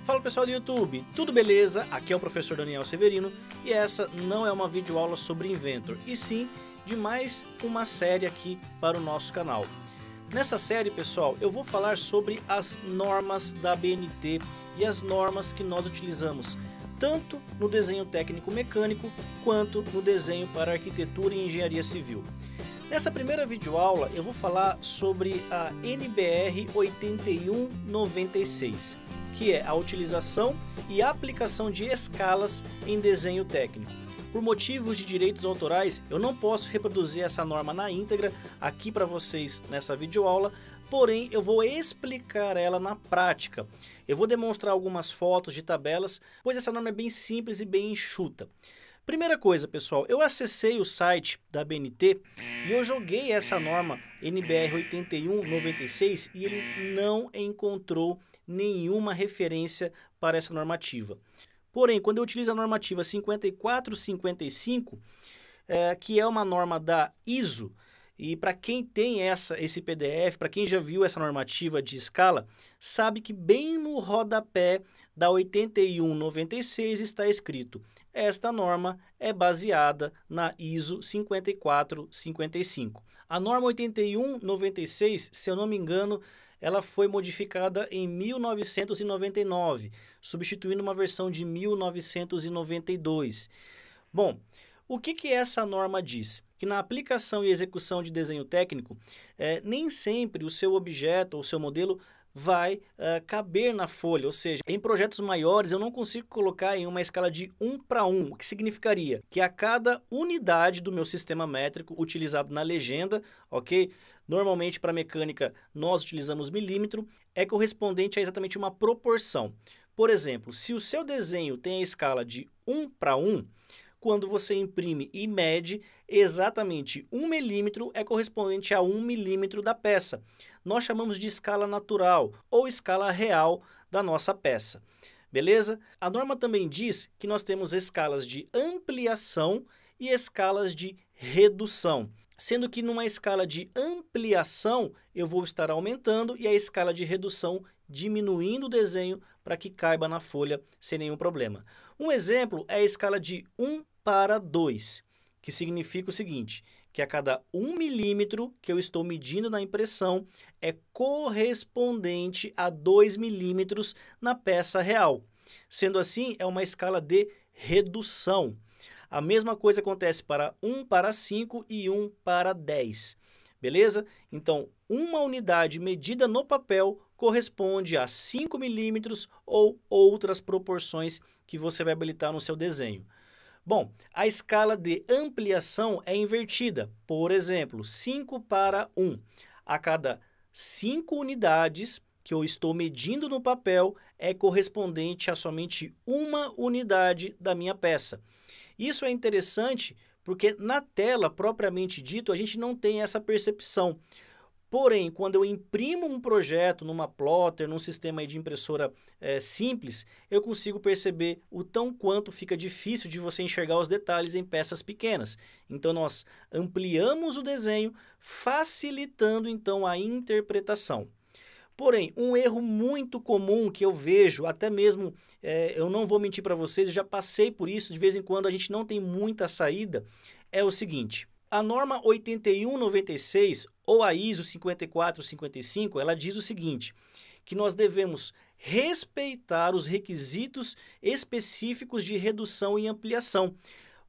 Fala pessoal do YouTube, tudo beleza? Aqui é o professor Daniel Severino e essa não é uma videoaula sobre Inventor, e sim de mais uma série aqui para o nosso canal. Nessa série, pessoal, eu vou falar sobre as normas da ABNT e as normas que nós utilizamos tanto no desenho técnico mecânico quanto no desenho para arquitetura e engenharia civil. Nessa primeira videoaula eu vou falar sobre a NBR 8196, que é a utilização e aplicação de escalas em desenho técnico. Por motivos de direitos autorais, eu não posso reproduzir essa norma na íntegra aqui para vocês nessa videoaula, porém eu vou explicar ela na prática. Eu vou demonstrar algumas fotos de tabelas, pois essa norma é bem simples e bem enxuta. Primeira coisa, pessoal, eu acessei o site da ABNT e eu joguei essa norma NBR 8196 e ele não encontrou nenhuma referência para essa normativa. Porém, quando eu utilizo a normativa 5455, que é uma norma da ISO, e para quem tem esse PDF, para quem já viu essa normativa de escala, sabe que bem no rodapé da 8196 está escrito: esta norma é baseada na ISO 5455. A norma 8196, se eu não me engano, ela foi modificada em 1999, substituindo uma versão de 1992. Bom, o que essa norma diz? Que na aplicação e execução de desenho técnico, nem sempre o seu objeto ou seu modelo vai caber na folha, ou seja, em projetos maiores eu não consigo colocar em uma escala de 1 para 1, o que significaria que a cada unidade do meu sistema métrico utilizado na legenda, ok? Normalmente para mecânica nós utilizamos milímetro, é correspondente a exatamente uma proporção. Por exemplo, se o seu desenho tem a escala de 1 para 1, quando você imprime e mede, exatamente 1 milímetro é correspondente a 1 milímetro da peça. Nós chamamos de escala natural ou escala real da nossa peça. Beleza? A norma também diz que nós temos escalas de ampliação e escalas de redução. Sendo que numa escala de ampliação eu vou estar aumentando e a escala de redução diminuindo o desenho para que caiba na folha sem nenhum problema. Um exemplo é a escala de 1 para 2, que significa o seguinte, que a cada 1 milímetro que eu estou medindo na impressão é correspondente a 2 milímetros na peça real. Sendo assim, é uma escala de redução. A mesma coisa acontece para 1 para 5 e 1 para 10. Beleza? Então, uma unidade medida no papel corresponde a 5 milímetros ou outras proporções que você vai habilitar no seu desenho. Bom, a escala de ampliação é invertida. Por exemplo, 5 para 1. A cada 5 unidades que eu estou medindo no papel é correspondente a somente uma unidade da minha peça. Isso é interessante porque na tela, propriamente dito, a gente não tem essa percepção. Porém, quando eu imprimo um projeto numa plotter, num sistema de impressora simples, eu consigo perceber o tão quanto fica difícil de você enxergar os detalhes em peças pequenas. Então, nós ampliamos o desenho, facilitando então a interpretação. Porém, um erro muito comum que eu vejo, até mesmo, eu não vou mentir para vocês, já passei por isso, de vez em quando a gente não tem muita saída, é o seguinte: a norma 8196 ou a ISO 5455, ela diz o seguinte, que nós devemos respeitar os requisitos específicos de redução e ampliação.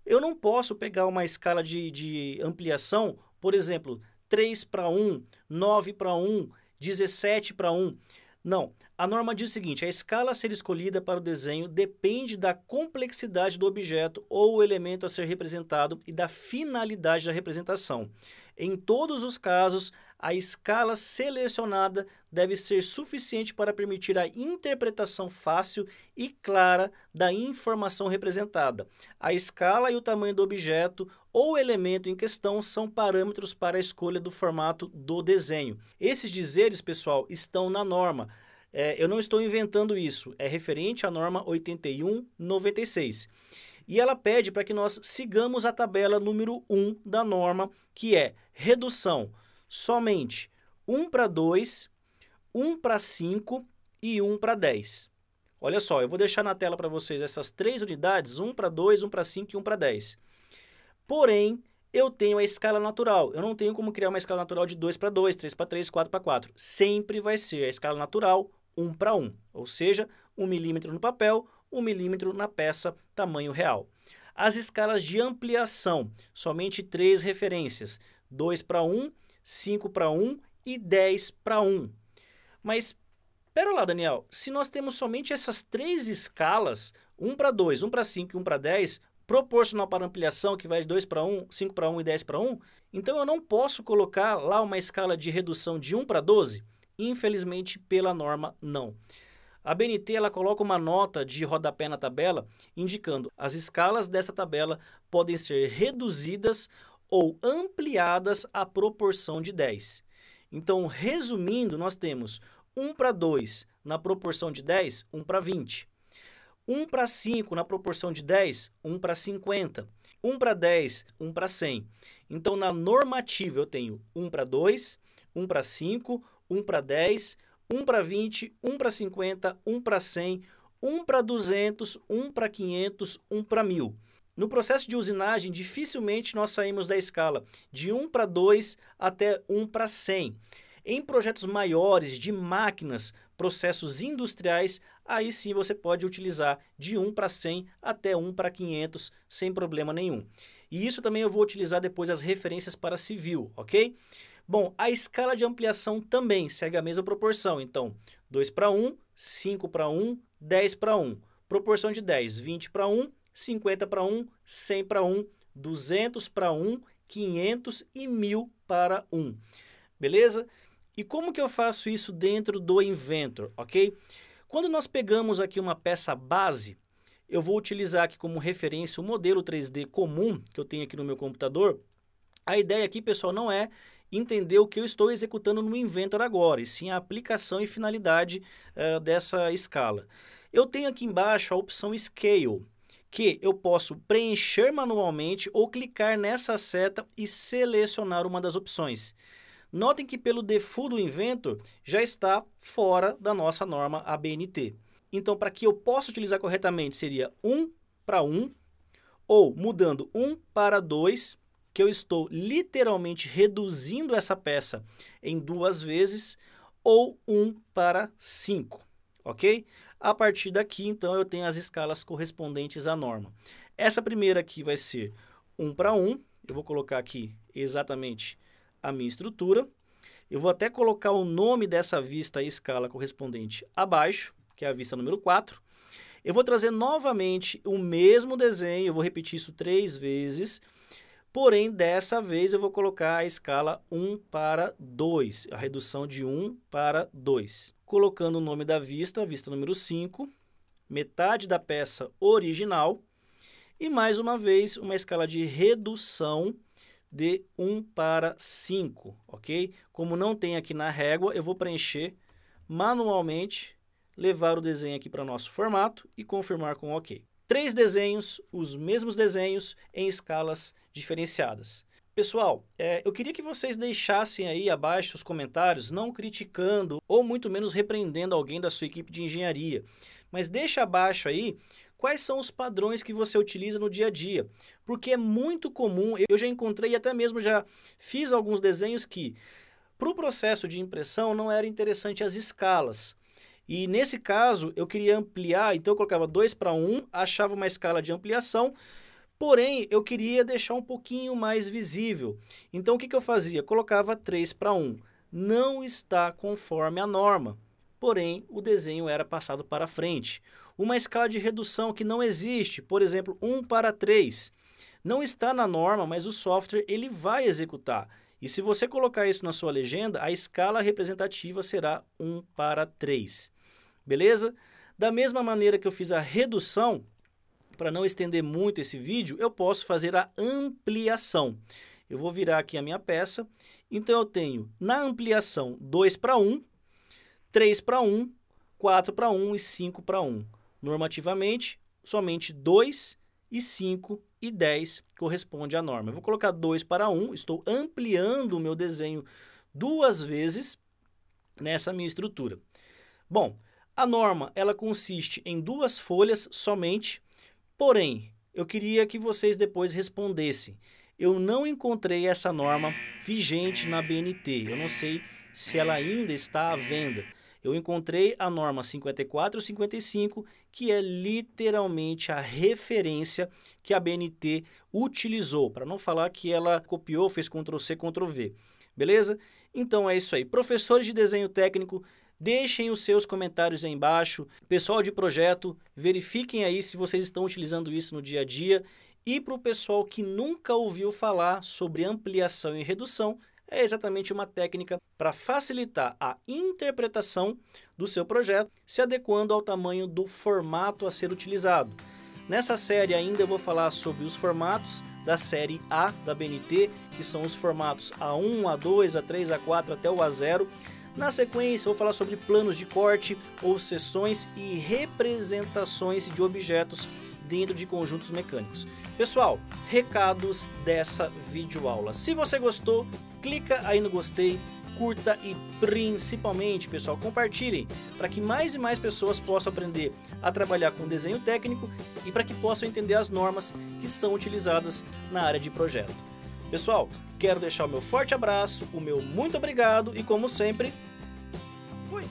Eu não posso pegar uma escala de ampliação, por exemplo, 3 para 1, 9 para 1, 17 para 1. Não, a norma diz o seguinte: a escala a ser escolhida para o desenho depende da complexidade do objeto ou o elemento a ser representado e da finalidade da representação. Em todos os casos, a escala selecionada deve ser suficiente para permitir a interpretação fácil e clara da informação representada. A escala e o tamanho do objeto ou elemento em questão são parâmetros para a escolha do formato do desenho. Esses dizeres, pessoal, estão na norma. Eu não estou inventando isso, é referente à norma 8196. E ela pede para que nós sigamos a tabela número 1 da norma, que é redução somente 1 para 2, 1 para 5 e 1 para 10. Olha só, eu vou deixar na tela para vocês essas 3 unidades, 1 para 2, 1 para 5 e 1 para 10. Porém, eu tenho a escala natural. Eu não tenho como criar uma escala natural de 2 para 2, 3 para 3, 4 para 4. Sempre vai ser a escala natural 1 para 1, ou seja, 1 milímetro no papel, 1 milímetro na peça tamanho real. As escalas de ampliação, somente 3 referências, 2 para 1, 5 para 1 e 10 para 1. Mas, pera lá, Daniel, se nós temos somente essas 3 escalas, 1 para 2, 1 para 5 e 1 para 10, proporcional para ampliação, que vai de 2 para 1, 5 para 1 e 10 para 1, então eu não posso colocar lá uma escala de redução de 1 para 12? Infelizmente, pela norma, não. A BNT ela coloca uma nota de rodapé na tabela, indicando as escalas dessa tabela podem ser reduzidas ou ampliadas à proporção de 10. Então, resumindo, nós temos 1 para 2 na proporção de 10, 1 para 20. 1 para 5 na proporção de 10, 1 para 50. 1 para 10, 1 para 100. Então, na normativa, eu tenho 1 para 2, 1 para 5, 1 para 10, 1 para 20, 1 para 50, 1 para 100, 1 para 200, 1 para 500, 1 para 1000. No processo de usinagem, dificilmente nós saímos da escala de 1 para 2 até 1 para 100. Em projetos maiores de máquinas, processos industriais, aí sim você pode utilizar de 1 para 100 até 1 para 500 sem problema nenhum. E isso também eu vou utilizar depois as referências para civil, ok? Bom, a escala de ampliação também segue a mesma proporção. Então, 2 para 1, 5 para 1, 10 para 1. Proporção de 10, 20 para 1, 50 para 1, 100 para 1, 200 para 1, 500 e 1000 para 1. Beleza? E como que eu faço isso dentro do Inventor, ok? Quando nós pegamos aqui uma peça base, eu vou utilizar aqui como referência o modelo 3D comum que eu tenho aqui no meu computador. A ideia aqui, pessoal, não é entender o que eu estou executando no Inventor agora, e sim a aplicação e finalidade dessa escala. Eu tenho aqui embaixo a opção Scale, que eu posso preencher manualmente ou clicar nessa seta e selecionar uma das opções. Notem que pelo default do Inventor já está fora da nossa norma ABNT. Então, para que eu possa utilizar corretamente, seria 1 para 1, ou mudando 1 para 2, que eu estou literalmente reduzindo essa peça em 2 vezes, ou 1 para 5, ok? A partir daqui, então, eu tenho as escalas correspondentes à norma. Essa primeira aqui vai ser 1 para 1, eu vou colocar aqui exatamente a minha estrutura. Eu vou até colocar o nome dessa vista e escala correspondente abaixo, que é a vista número 4. Eu vou trazer novamente o mesmo desenho, eu vou repetir isso 3 vezes, porém, dessa vez eu vou colocar a escala 1 para 2, a redução de 1 para 2. Colocando o nome da vista, vista número 5, metade da peça original, e mais uma vez uma escala de redução de 1 para 5, ok? Como não tem aqui na régua, eu vou preencher manualmente, levar o desenho aqui para nosso formato e confirmar com OK. 3 desenhos, os mesmos desenhos em escalas diferenciadas. Pessoal, eu queria que vocês deixassem aí abaixo os comentários, não criticando ou muito menos repreendendo alguém da sua equipe de engenharia, mas deixa abaixo aí quais são os padrões que você utiliza no dia a dia, porque é muito comum, eu já encontrei e até mesmo já fiz alguns desenhos que para o processo de impressão não era interessante as escalas. E nesse caso eu queria ampliar, então eu colocava 2 para 1, achava uma escala de ampliação, porém eu queria deixar um pouquinho mais visível. Então o que eu fazia? Colocava 3 para 1. Não está conforme a norma, porém o desenho era passado para frente. Uma escala de redução que não existe, por exemplo, 1 para 3. Não está na norma, mas o software ele vai executar. E se você colocar isso na sua legenda, a escala representativa será 1 para 3. Beleza? Da mesma maneira que eu fiz a redução, para não estender muito esse vídeo, eu posso fazer a ampliação. Eu vou virar aqui a minha peça. Então eu tenho na ampliação 2 para 1, 3 para 1, 4 para 1 e 5 para 1. Normativamente, somente 2 e 5 e 10 corresponde à norma. Eu vou colocar 2 para 1, estou ampliando o meu desenho 2 vezes nessa minha estrutura. Bom, A norma, ela consiste em 2 folhas somente, porém, eu queria que vocês depois respondessem. Eu não encontrei essa norma vigente na BNT, eu não sei se ela ainda está à venda. Eu encontrei a norma 5455, que é literalmente a referência que a BNT utilizou, para não falar que ela copiou, fez Ctrl+C, Ctrl+V. Beleza? Então é isso aí. Professores de desenho técnico, deixem os seus comentários aí embaixo. Pessoal de projeto, verifiquem aí se vocês estão utilizando isso no dia a dia. E para o pessoal que nunca ouviu falar sobre ampliação e redução, é exatamente uma técnica para facilitar a interpretação do seu projeto, se adequando ao tamanho do formato a ser utilizado. Nessa série ainda eu vou falar sobre os formatos da série A da BNT, que são os formatos A1, A2, A3, A4 até o A0. Na sequência, eu vou falar sobre planos de corte ou seções e representações de objetos dentro de conjuntos mecânicos. Pessoal, recados dessa videoaula. Se você gostou, clica aí no gostei, curta e principalmente, pessoal, compartilhem para que mais e mais pessoas possam aprender a trabalhar com desenho técnico e para que possam entender as normas que são utilizadas na área de projeto. Pessoal, quero deixar o meu forte abraço, o meu muito obrigado e, como sempre, fui!